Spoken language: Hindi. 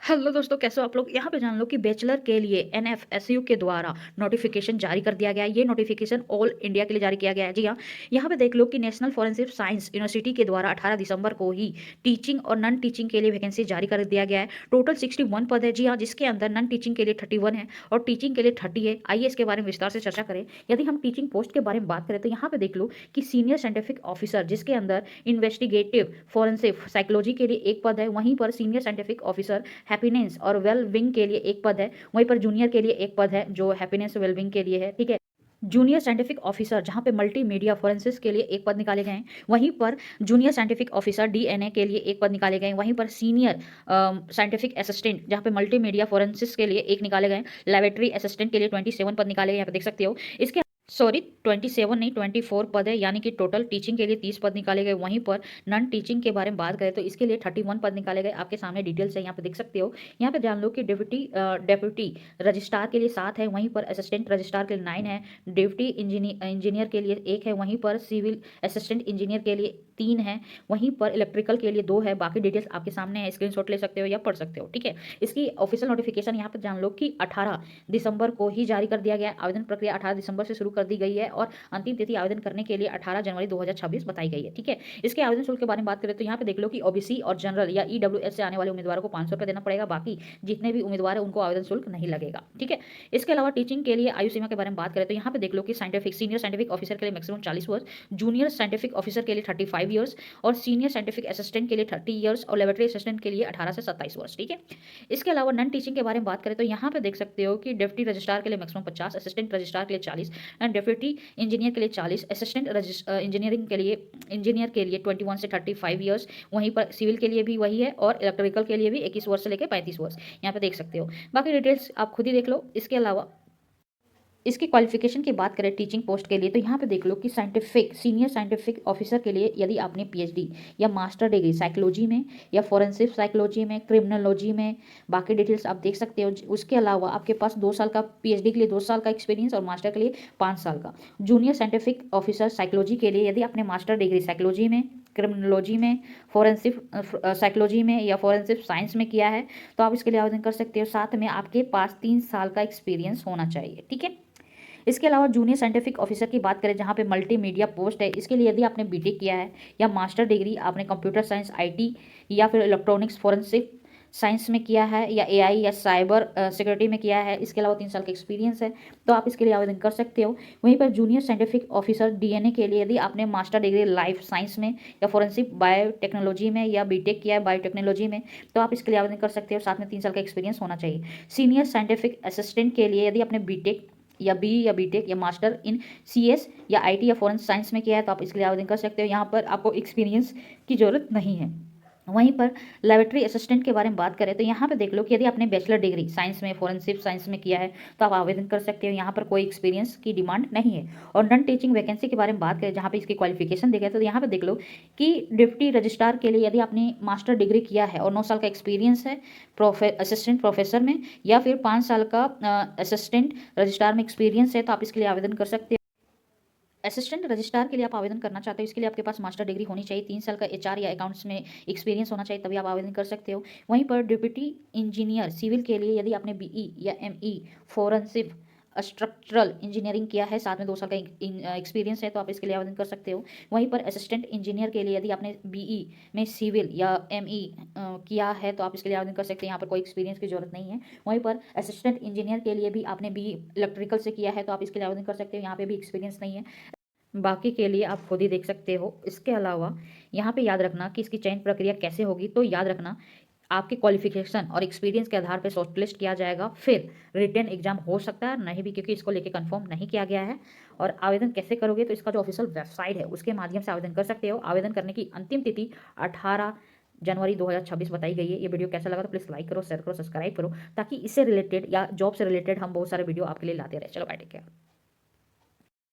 हेलो दोस्तों, कैसे हो आप लोग। यहाँ पे जान लो कि बैचलर के लिए एनएफएसयू के द्वारा नोटिफिकेशन जारी कर दिया गया है। ये नोटिफिकेशन ऑल इंडिया के लिए जारी किया गया है। जी हाँ, यहाँ पे देख लो कि नेशनल फॉरेंसिक साइंस यूनिवर्सिटी के द्वारा 18 दिसंबर को ही टीचिंग और नॉन टीचिंग के लिए वैकेंसी जारी कर दिया गया है। टोटल 61 पद है। जी हाँ, जिसके अंदर नॉन टीचिंग के लिए 31 है और टीचिंग के लिए 30 है। आइए इसके बारे में विस्तार से चर्चा करें। यदि हम टीचिंग पोस्ट के बारे में बात करें तो यहाँ पे देख लो कि सीनियर साइंटिफिक ऑफिसर, जिसके अंदर इन्वेस्टिगेटिव फॉरेंसिक साइकोलॉजी के लिए एक पद है। वहीं पर सीनियर साइंटिफिक ऑफिसर हैप्पीनेस और वेल विंग के लिए एक पद है। वहीं पर जूनियर के लिए एक पद है जो हैप्पीनेस वेल विंग के लिए है। ठीक है। जूनियर साइंटिफिक ऑफिसर जहां पे मल्टीमीडिया फोरेंसिस के लिए एक पद निकाले गए हैं। वहीं पर जूनियर साइंटिफिक ऑफिसर डीएनए के लिए एक पद निकाले गए हैं। वहीं पर सीनियर साइंटिफिक असिस्टेंट जहां पे मल्टीमीडिया फोरेंसिस के लिए एक निकाले गए हैं। लेबोरेटरी असिस्टेंट के लिए 27 पद निकाले गए, यहाँ पे देख सकते हो। इसके सॉरी 27 नहीं 24 पद है, यानी कि टोटल टीचिंग के लिए 30 पद निकाले गए। वहीं पर नॉन टीचिंग के बारे में बात करें तो इसके लिए 31 पद निकाले गए। आपके सामने डिटेल्स है, यहाँ पे देख सकते हो। यहाँ पे जान लो कि डेप्यूटी रजिस्ट्रार के लिए 7 है। वहीं पर असिस्टेंट रजिस्ट्रार के लिए 9 है। डिप्टी इंजीनियर के लिए 1 है। वहीं पर सिविल असिस्टेंट इंजीनियर के लिए 3 है। वहीं पर इलेक्ट्रिकल के लिए 2 है। बाकी डिटेल्स आपके सामने है, स्क्रीनशॉट ले सकते हो या पढ़ सकते हो। ठीक है। इसकी ऑफिशियल नोटिफिकेशन यहाँ पे जान लो कि 18 दिसंबर को ही जारी कर दिया गया। आवेदन प्रक्रिया 18 दिसंबर से शुरू कर दी गई है और अंतिम तिथि आवेदन करने के लिए 18 जनवरी 2026 बताई गई है। ठीक है। इसके आवेदन शुल्क के बारे में बात करें तो यहाँ पे देख लो कि ओबीसी और जनरल या ईडब्ल्यूएस से आने वाले उम्मीदवारों को 500 रुपये देना पड़ेगा। बाकी जितने भी उम्मीदवार है उनको आवेदन शुल्क नहीं लगेगा। ठीक है। इसके अलावा टीचिंग के लिए आयु सीमा के बारे में बात करें तो यहाँ पे देख लो कि सीनियर साइंटिफिक ऑफिसर के लिए मैक्सिमम 40 वर्ष, जूनियर साइंटिफिक ऑफिसर के लिए 35 ईयर्स और सीनियर साइंटिफिक असिस्टेंट के लिए 30 ईयर्स और लेबोरेटरी असिस्टेंट के लिए 18 से 27 वर्ष। ठीक है। इसके अलावा नॉन टीचिंग के बारे में बात करें तो यहाँ पे देख सकते हो कि डिप्टी रजिस्ट्रार के लिए मैक्सिमम 50, असिस्टेंट रजिस्ट्रार के लिए 40 एंड डिप्टी इंजीनियर के लिए 40, असिस्टेंट इंजीनियर के लिए 21 से 35 ईयर्स। वहीं पर सिविल के लिए भी वही है और इलेक्ट्रिकल के लिए भी 21 वर्ष से लेकर 35 वर्ष, यहाँ पे देख सकते हो। बाकी डिटेल्स आप खुद ही देख लो। इसके अलावा इसकी क्वालिफिकेशन की बात करें टीचिंग पोस्ट के लिए तो यहाँ पे देख लो कि सीनियर साइंटिफिक ऑफिसर के लिए यदि आपने पीएचडी या मास्टर डिग्री साइकोलॉजी में या फॉरेंसिक साइकोलॉजी में, क्रिमिनोलॉजी में, बाकी डिटेल्स आप देख सकते हो। उसके अलावा आपके पास 2 साल का, पीएचडी के लिए 2 साल का एक्सपीरियंस और मास्टर के लिए 5 साल का। जूनियर साइंटिफिक ऑफिसर साइकोलॉजी के लिए यदि आपने मास्टर डिग्री साइकोलॉजी में, क्रिमिनोलॉजी में, फॉरेंसिक साइकोलॉजी में या फॉरेंसिक साइंस में किया है तो आप इसके लिए आवेदन कर सकते हो। साथ में आपके पास 3 साल का एक्सपीरियंस होना चाहिए। ठीक है। इसके अलावा जूनियर साइंटिफिक ऑफिसर की बात करें जहाँ पे मल्टीमीडिया पोस्ट है, इसके लिए यदि आपने बीटेक किया है या मास्टर डिग्री आपने कंप्यूटर साइंस, आईटी या फिर इलेक्ट्रॉनिक्स फॉरेंसिक साइंस में किया है या एआई या साइबर सिक्योरिटी में किया है, इसके अलावा 3 साल का एक्सपीरियंस है तो आप इसके लिए आवेदन कर सकते हो। वहीं पर जूनियर साइंटिफिक ऑफिसर डीएनए के लिए यदि आपने मास्टर डिग्री लाइफ साइंस में या फॉरेंसिक बायोटेक्नोलॉजी में या बीटेक किया है बायोटेक्नोलॉजी में तो आप इसके लिए आवेदन कर सकते हो। साथ में 3 साल का एक्सपीरियंस होना चाहिए। सीनियर साइंटिफिक असिस्टेंट के लिए यदि आपने बीटेक या बी या बीटेक या मास्टर इन सीएस या आईटी या फॉरेंसिक साइंस में किया है तो आप इसके लिए आवेदन कर सकते हो। यहाँ पर आपको एक्सपीरियंस की जरूरत नहीं है। वहीं पर लेबोरेटरी असिस्टेंट के बारे में बात करें तो यहाँ पे देख लो कि यदि आपने बैचलर डिग्री साइंस में, फॉरेंसिक साइंस में किया है तो आप आवेदन कर सकते हो। यहाँ पर कोई एक्सपीरियंस की डिमांड नहीं है। और नॉन टीचिंग वैकेंसी के बारे में बात करें जहाँ पे इसकी क्वालिफिकेशन देखें तो यहाँ पे देख लो कि डिप्टी रजिस्ट्रार के लिए यदि आपने मास्टर डिग्री किया है और 9 साल का एक्सपीरियंस है असिस्टेंट प्रोफेसर में या फिर 5 साल का असिस्टेंट रजिस्ट्रार में एक्सपीरियंस है तो आप इसके लिए आवेदन कर सकते हो। असिस्टेंट रजिस्ट्रार के लिए आप आवेदन करना चाहते हो, इसके लिए आपके पास मास्टर डिग्री होनी चाहिए, 3 साल का एचआर या अकाउंट्स में एक्सपीरियंस होना चाहिए, तभी आप आवेदन कर सकते हो। वहीं पर डिप्टी इंजीनियर सिविल के लिए यदि आपने बीई या एमई फोरेंसिक स्ट्रक्चरल इंजीनियरिंग किया है, साथ में 2 साल का एक्सपीरियंस है तो आप इसके लिए आवेदन कर सकते हो। वहीं पर असिस्टेंट इंजीनियर के लिए यदि आपने बीई में सिविल या एमई किया है तो आप इसके लिए आवेदन कर सकते हैं। यहाँ पर कोई एक्सपीरियंस की जरूरत नहीं है। वहीं पर असिस्टेंट इंजीनियर के लिए भी आपने बीई इलेक्ट्रिकल से किया है तो आप इसके लिए आवेदन कर सकते हो। यहाँ पे भी एक्सपीरियंस नहीं है। बाकी के लिए आप खुद ही देख सकते हो। इसके अलावा यहाँ पे याद रखना कि इसकी चयन प्रक्रिया कैसे होगी, तो याद रखना आपके क्वालिफिकेशन और एक्सपीरियंस के आधार पर शॉर्टलिस्ट किया जाएगा, फिर रिटन एग्जाम हो सकता है नहीं भी, क्योंकि इसको लेके कंफर्म नहीं किया गया है। और आवेदन कैसे करोगे तो इसका जो ऑफिशियल वेबसाइट है उसके माध्यम से आवेदन कर सकते हो। आवेदन करने की अंतिम तिथि 18 जनवरी 2026 बताई गई है। ये वीडियो कैसा लगा तो प्लीज़ लाइक करो, शेयर करो, सब्सक्राइब करो, ताकि इससे रिलेटेड या जॉब से रिलेटेड हम बहुत सारे वीडियो आपके लिए लाते रहे। चलो बाय, टेक केयर।